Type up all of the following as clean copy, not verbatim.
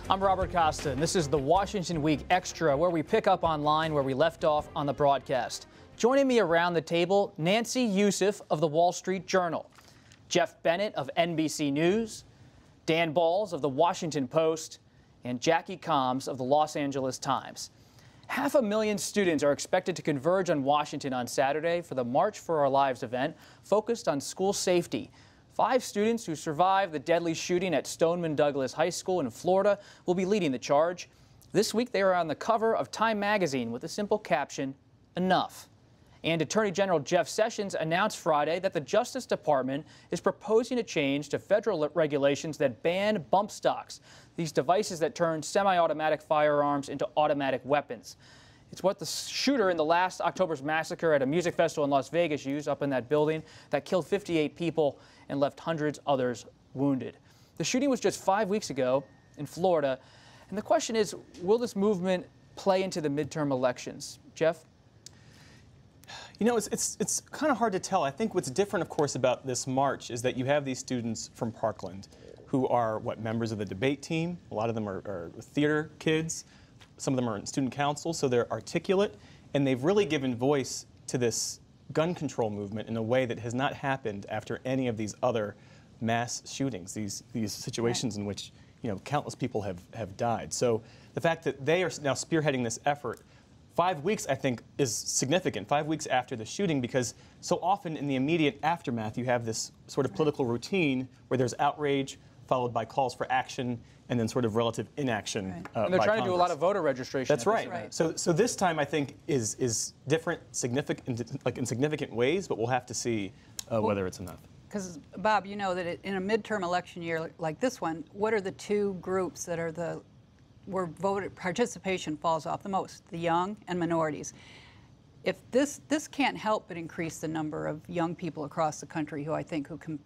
I'm Robert Costa, and this is the Washington Week Extra, where we pick up online where we left off on the broadcast. Joining me around the table, Nancy Youssef of the Wall Street Journal, Jeff Bennett of NBC News, Dan Balls of the Washington Post, and Jackie Combs of the Los Angeles Times. 500,000 students are expected to converge on Washington on Saturday for the March for Our Lives event focused on school safety. 5 students who survived the deadly shooting at Stoneman Douglas High School in Florida will be leading the charge. This week they are on the cover of Time magazine with a simple caption, "Enough." And Attorney General Jeff Sessions announced Friday that the Justice Department is proposing a change to federal regulations that ban bump stocks, these devices that turn semi-automatic firearms into automatic weapons. It's what the shooter in the last October's massacre at a music festival in Las Vegas used up in that building that killed 58 people and left hundreds others wounded. The shooting was just 5 weeks ago in Florida, and the question is, will this movement play into the midterm elections? Jeff? You know, it's kind of hard to tell. I think what's different, of course, about this march is that you have these students from Parkland who are, members of the debate team. A lot of them are theater kids. Some of them are in student council, so they're articulate, and they've really given voice to this gun control movement in a way that has not happened after any of these other mass shootings, these situations in which, countless people have died. So the fact that they are now spearheading this effort 5 weeks, I think, is significant, 5 weeks after the shooting, because so often in the immediate aftermath, you have this sort of political routine where there's outrage followed by calls for action and then sort of relative inaction. Right. And they're trying to do a lot of voter registration. That's right. So this time, I think, is different, significant, in significant ways, but we'll have to see whether it's enough. Because, Bob, you know that in a midterm election year like this one, what are the two groups that are where voter participation falls off the most? The young and minorities. If this can't help but increase the number of young people across the country who can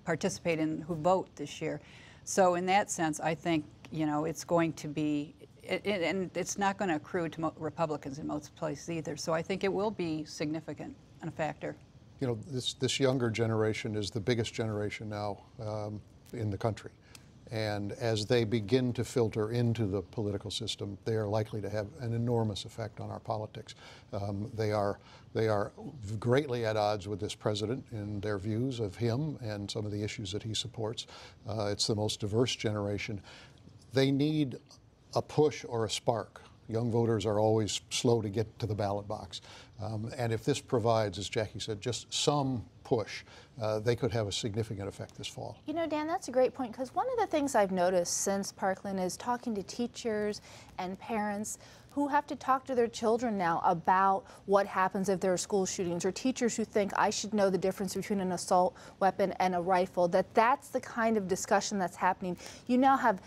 participate in, who vote this year. So in that sense, I think, it's going to be, and it's not going to accrue to Republicans in most places either. So I think it will be significant and a factor. This younger generation is the biggest generation now in the country. And as they begin to filter into the political system, they are likely to have an enormous effect on our politics. They are greatly at odds with this president in their views of him and some of the issues that he supports. It's the most diverse generation. They need a push or a spark. Young voters are always slow to get to the ballot box. And if this provides, as Jackie said, just some push, they could have a significant effect this fall. Dan, that's a great point, because one of the things I've noticed since Parkland is talking to teachers and parents who have to talk to their children now about what happens if there are school shootings, or teachers who think I should know the difference between an assault weapon and a rifle, that's the kind of discussion that's happening. You now have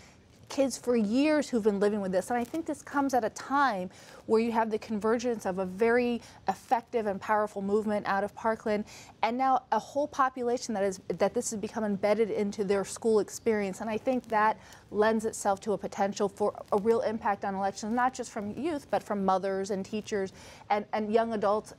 kids for years who've been living with this. And I think this comes at a time where you have the convergence of a very effective and powerful movement out of Parkland, and now a whole population that this has become embedded into their school experience. And I think that lends itself to a potential for a real impact on elections, not just from youth, but from mothers and teachers and young adults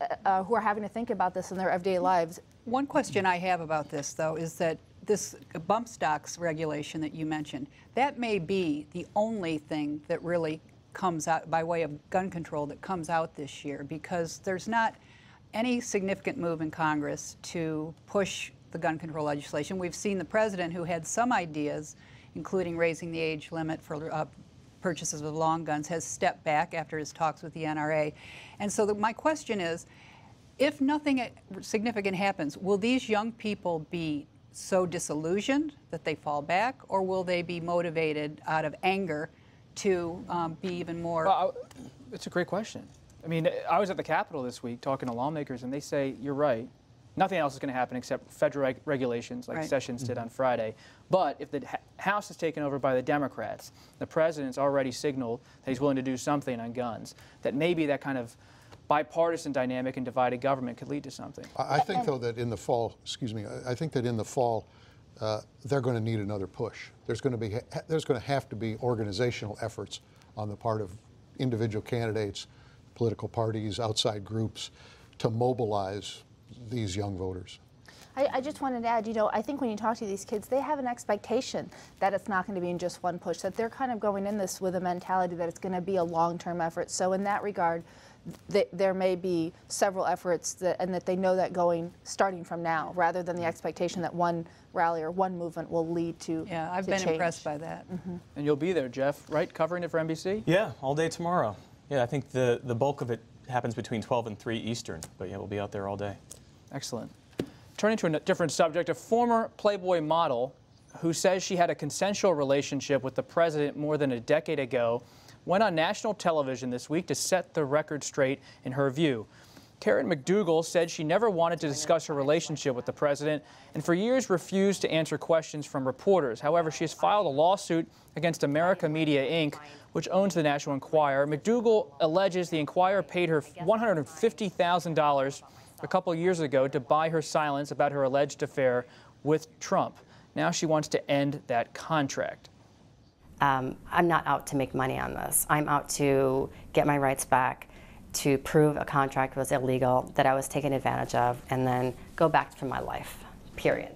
who are having to think about this in their everyday lives. One question I have about this, though, is that this bump stocks regulation that you mentioned, that may be the only thing that really comes out by way of gun control that comes out this year, because there's not any significant move in Congress to push the gun control legislation. We've seen the president, who had some ideas, including raising the age limit for purchases of long guns, has stepped back after his talks with the NRA. And so my question is, if nothing significant happens, will these young people be so disillusioned that they fall back, or will they be motivated out of anger to be even more? Well, it's a great question. I mean, I was at the Capitol this week talking to lawmakers, and they say, you're right, nothing else is going to happen except federal regulations like Sessions did on Friday. But if the House is taken over by the Democrats, the president's already signaled that he's willing to do something on guns, that maybe that kind of bipartisan dynamic and divided government could lead to something. I think, though, that in the fall, I think that in the fall, they're going to need another push. There's going to have to be organizational efforts on the part of individual candidates, political parties, outside groups, to mobilize these young voters. I just wanted to add, I think when you talk to these kids, they have an expectation that it's not going to be in just one push, that they're kind of going in this with a mentality that it's going to be a long-term effort. So in that regard, there may be several efforts and that they know that starting from now, rather than the expectation that one rally or one movement will lead to Yeah, I've to been change. impressed by that. And you'll be there, Jeff, right, covering it for NBC? Yeah, all day tomorrow. Yeah, I think the bulk of it happens between 12 and 3 Eastern, but yeah, we'll be out there all day. Excellent. Turning to a different subject, a former Playboy model who says she had a consensual relationship with the president more than a decade ago went on national television this week to set the record straight in her view. Karen McDougal said she never wanted to discuss her relationship with the president and for years refused to answer questions from reporters. However, she has filed a lawsuit against America Media, Inc., which owns the National Enquirer. McDougal alleges the Enquirer paid her $150,000 a couple years ago to buy her silence about her alleged affair with Trump. Now she wants to end that contract. I'm not out to make money on this. I'm out to get my rights back, to prove a contract was illegal, that I was taken advantage of, and then go back to my life, period.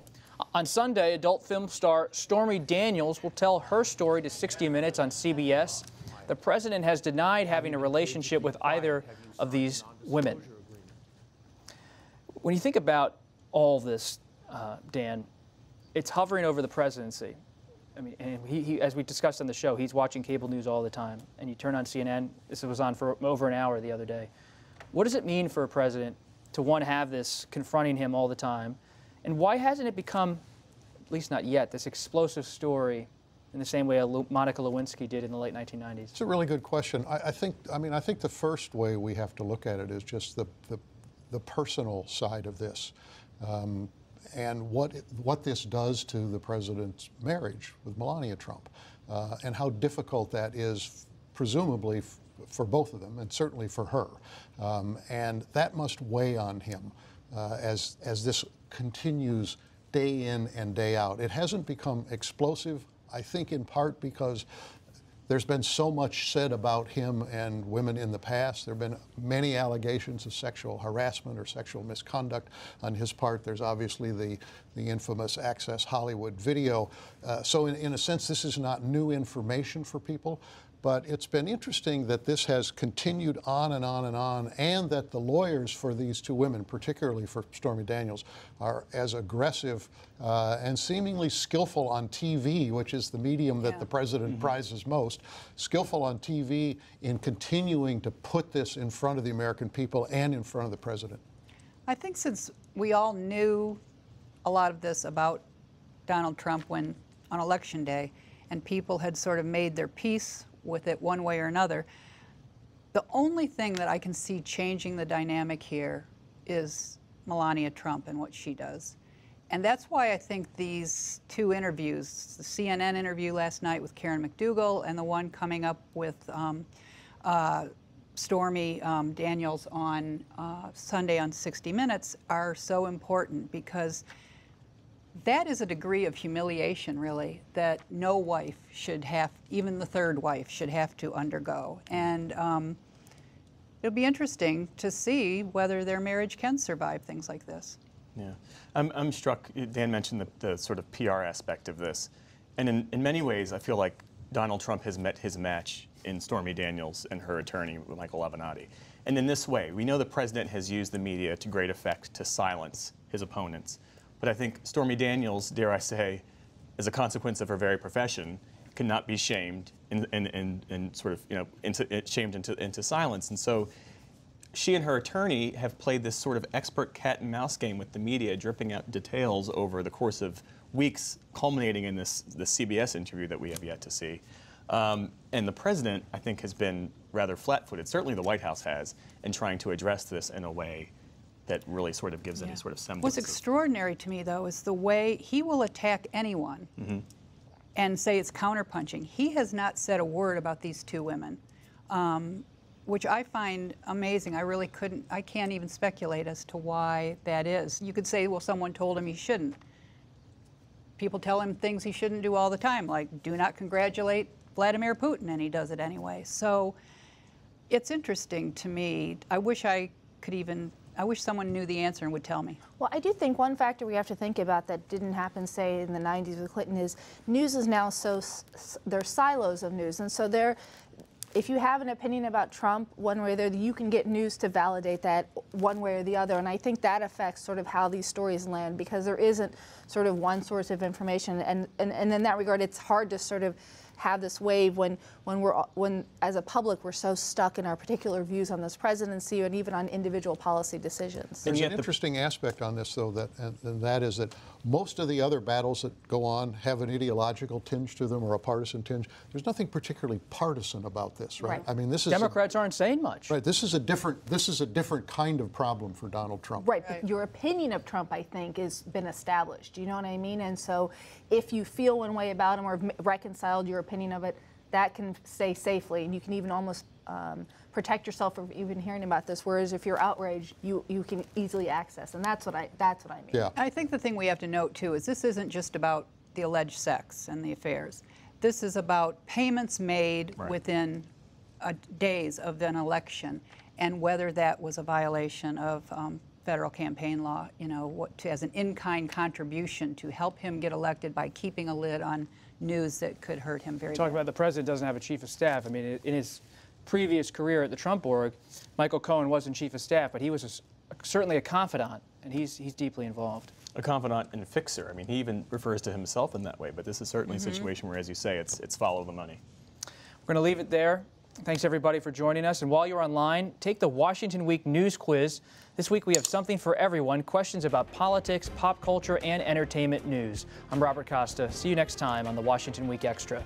On Sunday, adult film star Stormy Daniels will tell her story to 60 Minutes on CBS. The president has denied having a relationship with either of these women. When you think about all this, Dan, it's hovering over the presidency. I mean, and he, as we discussed on the show, he's watching cable news all the time. And you turn on CNN, this was on for over an hour the other day. What does it mean for a president to, one, have this confronting him all the time? And why hasn't it become, at least not yet, this explosive story in the same way Monica Lewinsky did in the late 1990s? It's a really good question. I think the first way we have to look at it is just the personal side of this. And what this does to the president's marriage with Melania Trump, and how difficult that is, presumably, for both of them, and certainly for her. And that must weigh on him as this continues day in and day out. It hasn't become explosive, I think, in part because there's been so much said about him and women in the past. There have been many allegations of sexual harassment or sexual misconduct on his part. There's obviously the infamous Access Hollywood video. So in a sense, this is not new information for people. But it's been interesting that this has continued on and on and on, and that the lawyers for these two women, particularly for Stormy Daniels, are as aggressive and seemingly skillful on TV, which is the medium that the president prizes most, skillful on TV in continuing to put this in front of the American people and in front of the president. I think since we all knew a lot of this about Donald Trump on Election Day, and people had sort of made their peace with it one way or another, the only thing that I can see changing the dynamic here is Melania Trump and what she does. And that's why I think these two interviews, the CNN interview last night with Karen McDougal and the one coming up with Stormy Daniels on Sunday on 60 Minutes, are so important, because that is a degree of humiliation, really, that no wife should have, even the third wife, should have to undergo. And it'll be interesting to see whether their marriage can survive things like this. Yeah, I'm struck. Dan mentioned the sort of PR aspect of this. And in many ways, I feel like Donald Trump has met his match in Stormy Daniels and her attorney, Michael Avenatti. And in this way, we know the president has used the media to great effect to silence his opponents. But I think Stormy Daniels, dare I say, as a consequence of her very profession, cannot be shamed and sort of, shamed into silence. And so she and her attorney have played this sort of expert cat and mouse game with the media, dripping out details over the course of weeks, culminating in the CBS interview that we have yet to see. And the president, I think, has been rather flat-footed, certainly the White House has, in trying to address this in a way that really sort of gives any sort of semblance. What's extraordinary to me, though, is the way he will attack anyone and say it's counterpunching. He has not said a word about these two women, which I find amazing. I can't even speculate as to why that is. You could say, well, someone told him he shouldn't. People tell him things he shouldn't do all the time, like do not congratulate Vladimir Putin, and he does it anyway. So it's interesting to me. I wish I could even I wish someone knew the answer and would tell me. Well, I do think one factor we have to think about that didn't happen, say, in the 90s with Clinton is news is now there's silos of news. And so if you have an opinion about Trump one way or the other, you can get news to validate that one way or the other. And I think that affects sort of how these stories land, because there isn't sort of one source of information. And in that regard, it's hard to sort of have this wave when as a public we're so stuck in our particular views on this presidency and even on individual policy decisions. There's an interesting aspect on this, though, and that is that most of the other battles that go on have an ideological tinge to them or a partisan tinge. There's nothing particularly partisan about this, right? I mean, this is Democrats aren't saying much. Right. This is a different kind of problem for Donald Trump. Right. But your opinion of Trump, I think, has been established. Do you know what I mean? And so, if you feel one way about him or have reconciled your opinion of it, that can stay safely, and you can even almost protect yourself from even hearing about this. Whereas if you're outraged, you can easily access, and that's what I mean. Yeah. I think the thing we have to note too is this isn't just about the alleged sex and the affairs. This is about payments made within days of an election, and whether that was a violation of federal campaign law, you know, as an in-kind contribution to help him get elected by keeping a lid on news that could hurt him very Talking bad. about the president doesn't have a chief of staff. I mean, in his previous career at the Trump org, Michael Cohen wasn't chief of staff, but he was certainly a confidant, and he's deeply involved. A confidant and fixer. I mean, he even refers to himself in that way, but this is certainly a situation where, as you say, it's follow the money. We're going to leave it there. Thanks, everybody, for joining us. And while you're online, take the Washington Week News Quiz. This week we have something for everyone, questions about politics, pop culture, and entertainment news. I'm Robert Costa. See you next time on the Washington Week Extra.